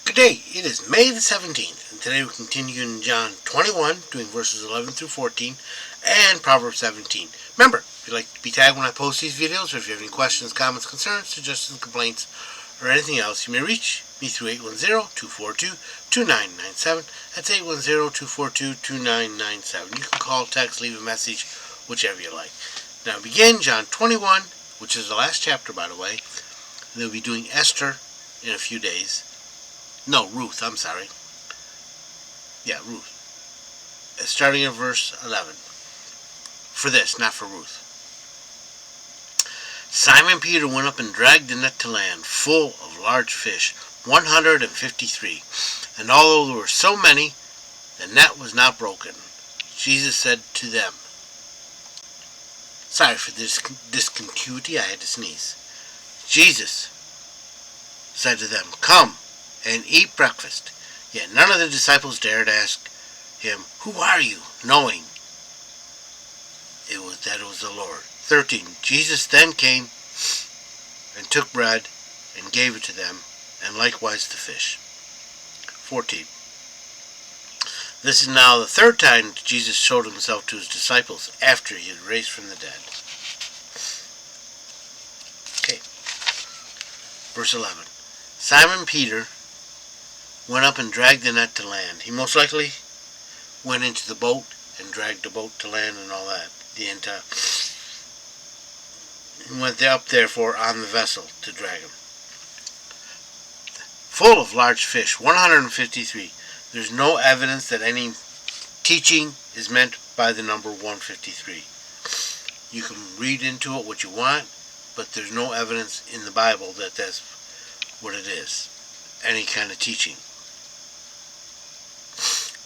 Good day, it is May the 17th, and today we continue in John 21, doing verses 11 through 14, and Proverbs 17. Remember, if you'd like to be tagged when I post these videos, or if you have any questions, comments, concerns, suggestions, complaints, or anything else, you may reach me through 810-242-2997. That's 810-242-2997. You can call, text, leave a message, whichever you like. Now begin John 21, which is the last chapter, by the way. They'll be doing Esther in a few days. No, Ruth, I'm sorry. Yeah, Ruth. Starting at verse 11. For this, not for Ruth. Simon Peter went up and dragged the net to land, full of large fish, 153. And although there were so many, the net was not broken. Jesus said to them, sorry for this discontinuity, I had to sneeze. Jesus said to them, come and eat breakfast. Yet none of the disciples dared ask him, who are you? Knowing it was the Lord. 13. Jesus then came and took bread and gave it to them, and likewise the fish. 14. This is now the third time Jesus showed himself to his disciples after he had raised from the dead. Okay. Verse 11. Simon Peter went up and dragged the net to land. He most likely went into the boat and dragged the boat to land and all that. He went up, therefore, on the vessel to drag him. Full of large fish, 153. There's no evidence that any teaching is meant by the number 153. You can read into it what you want, but there's no evidence in the Bible that that's what it is. Any kind of teaching.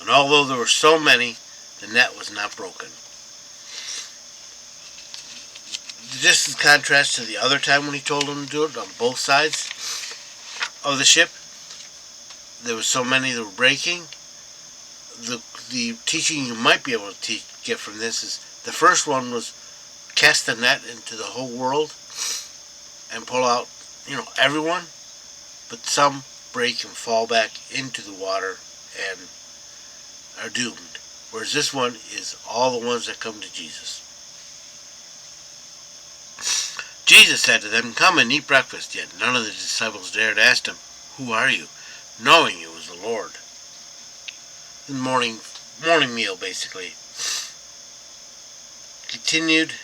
And although there were so many, the net was not broken. This is contrast to the other time when he told them to do it on both sides of the ship. There were so many that were breaking. The teaching you might be able to get from this is the first one was cast the net into the whole world and pull out, everyone. But some break and fall back into the water and are doomed. Whereas this one is all the ones that come to Jesus. Jesus said to them, come and eat breakfast. Yet none of the disciples dared ask him, who are you? Knowing it was the Lord. The morning meal, basically. Continued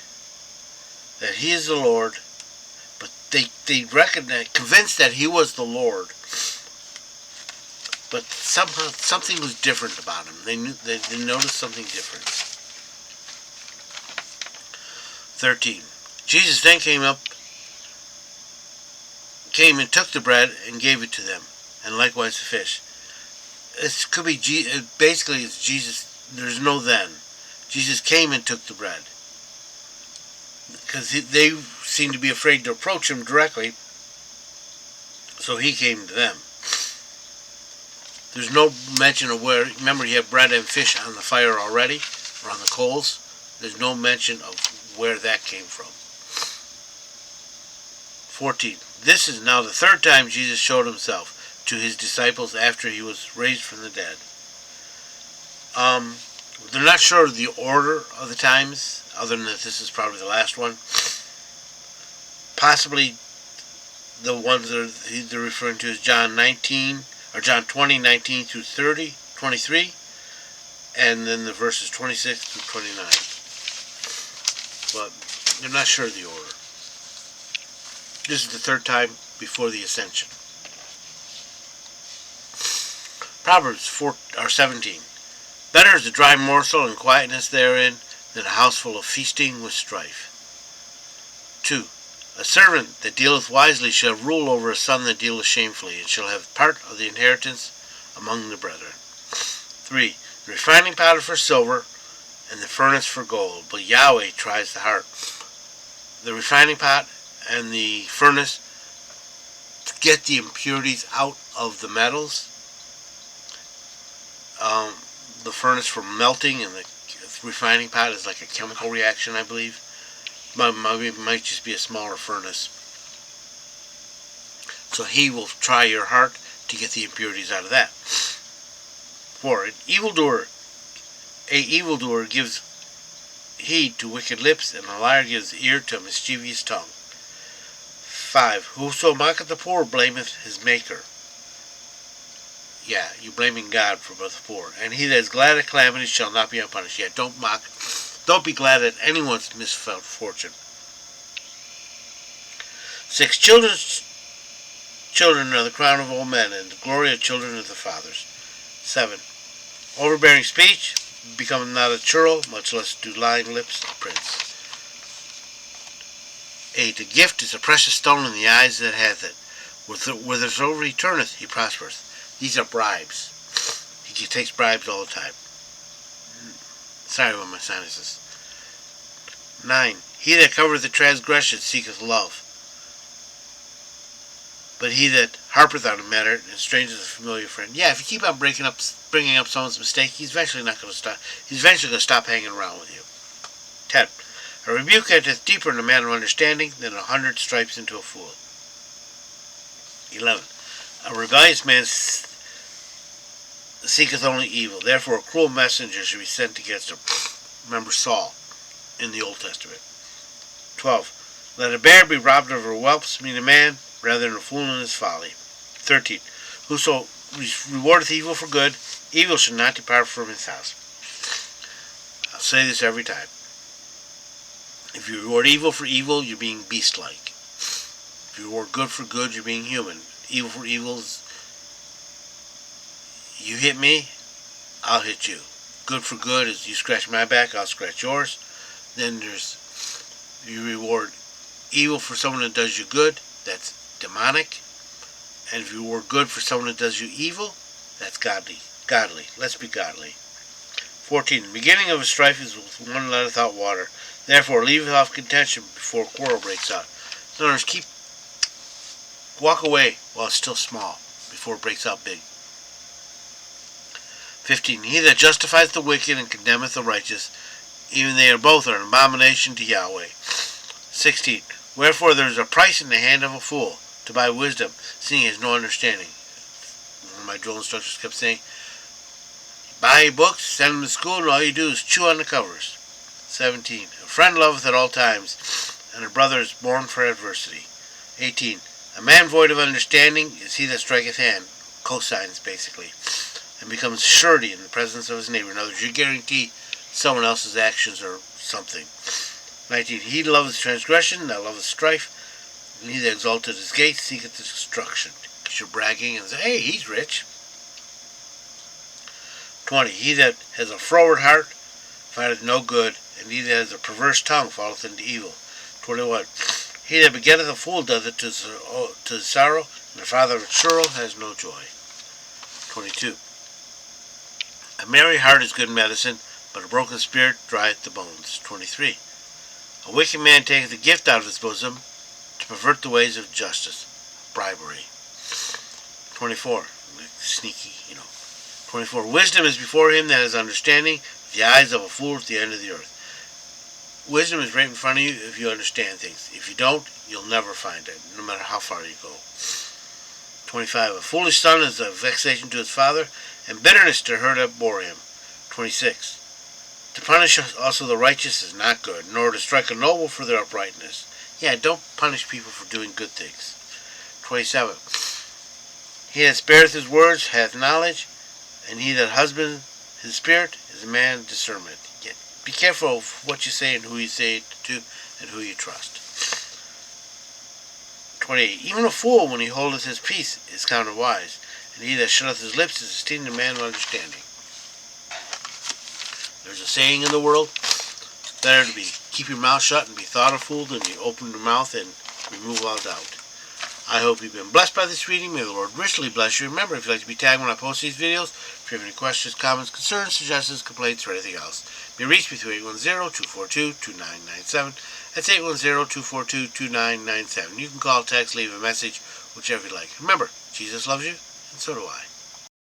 that he is the Lord, but they recognized, convinced that he was the Lord. But somehow something was different about him. They noticed something different. 13. Jesus then came and took the bread and gave it to them, and likewise the fish. It could be basically it's Jesus. There's no then. Jesus came and took the bread because they seemed to be afraid to approach him directly, so he came to them. There's no mention of where. Remember, you have bread and fish on the fire already, or on the coals. There's no mention of where that came from. 14. This is now the third time Jesus showed himself to his disciples after he was raised from the dead. They're not sure of the order of the times, other than that this is probably the last one. Possibly the ones that they're referring to is John 20, 19 through 23, and then the verses 26 through 29. But they're not sure of the order. This is the third time before the ascension. Proverbs 17. Better is a dry morsel and quietness therein than a house full of feasting with strife. 2. A servant that dealeth wisely shall rule over a son that dealeth shamefully, and shall have part of the inheritance among the brethren. 3. The refining powder for silver, and the furnace for gold, but Yahweh tries the heart. The refining pot and the furnace get the impurities out of the metals. The furnace for melting, and the refining pot is like a chemical reaction, I believe. It might just be a smaller furnace. So he will try your heart to get the impurities out of that. 4. An evildoer gives heed to wicked lips, and a liar gives ear to a mischievous tongue. 5. Whoso mocketh the poor blameth his maker. Yeah, you're blaming God for the poor. And he that is glad at calamity shall not be unpunished. Yeah, don't be glad at anyone's misfortune. 6. Children are the crown of all men, and the glory of children of the fathers. 7. Overbearing speech becometh not a churl, much less do lying lips a prince. 8. A gift is a precious stone in the eyes that hath it. Whithersoever he turneth, he prospereth. These are bribes. He takes bribes all the time. Sorry about my sinuses. 9. He that covereth the transgression seeketh love, but he that harpeth on a matter and estrangeth a familiar friend. Yeah, if you keep on bringing up someone's mistake, he's eventually going to stop hanging around with you. 10. A rebuke entereth deeper in a man of understanding than 100 stripes into a fool. 11. A rebellious man seeketh only evil. Therefore a cruel messenger should be sent against him. Remember Saul in the Old Testament. 12. Let a bear be robbed of her whelps, mean a man, rather than a fool in his folly. 13. Whoso rewardeth evil for good, evil should not depart from his house. I'll say this every time. If you reward evil for evil, you're being beast-like. If you reward good for good, you're being human. Evil for evil is, you hit me, I'll hit you. Good for good is, you scratch my back, I'll scratch yours. Then there's, you reward evil for someone that does you good, that's demonic. And if you reward good for someone that does you evil, that's godly. Let's be godly. 14. The beginning of a strife is with one letteth out water. Therefore leaveth off contention before a quarrel breaks out. In other words, walk away while it's still small, before it breaks out big. 15. He that justifieth the wicked and condemneth the righteous, even they are both an abomination to Yahweh. 16. Wherefore there is a price in the hand of a fool, to buy wisdom, seeing he has no understanding. One of my drill instructors kept saying, buy books, send them to school, and all you do is chew on the covers. 17. A friend loveth at all times, and a brother is born for adversity. 18. A man void of understanding is he that striketh hand, cosigns basically, and becomes surety in the presence of his neighbor. In other words, you guarantee someone else's actions or something. 19. He that loveth transgression, that loveth strife, and he that exalteth his gates seeketh destruction. Because you're bragging and say, hey, he's rich. 20. He that has a froward heart findeth no good, and he that has a perverse tongue falleth into evil. 21. He that begetteth a fool doth it to his sorrow, and the father of a churl has no joy. 22. A merry heart is good medicine, but a broken spirit drieth the bones. 23. A wicked man taketh a gift out of his bosom to pervert the ways of justice. Bribery. 24. Sneaky, 24. Wisdom is before him that has understanding, the eyes of a fool at the end of the earth. Wisdom is right in front of you if you understand things. If you don't, you'll never find it, no matter how far you go. 25. A foolish son is a vexation to his father, and bitterness to her that bore him. 26. To punish also the righteous is not good, nor to strike a noble for their uprightness. Yeah, don't punish people for doing good things. 27. He that spareth his words hath knowledge, and he that husbandeth his spirit is a man of discernment. Yet be careful of what you say and who you say it to, and who you trust. 28. Even a fool, when he holdeth his peace, is counted wise, and he that shutteth his lips is esteemed a man of understanding. There's a saying in the world, better to keep your mouth shut and be thought a fool than you open your mouth and remove all doubt. I hope you've been blessed by this reading. May the Lord richly bless you. Remember, if you'd like to be tagged when I post these videos, if you have any questions, comments, concerns, suggestions, complaints, or anything else, be reached me through 810-242-2997. That's 810-242-2997. You can call, text, leave a message, whichever you like. Remember, Jesus loves you, and so do I.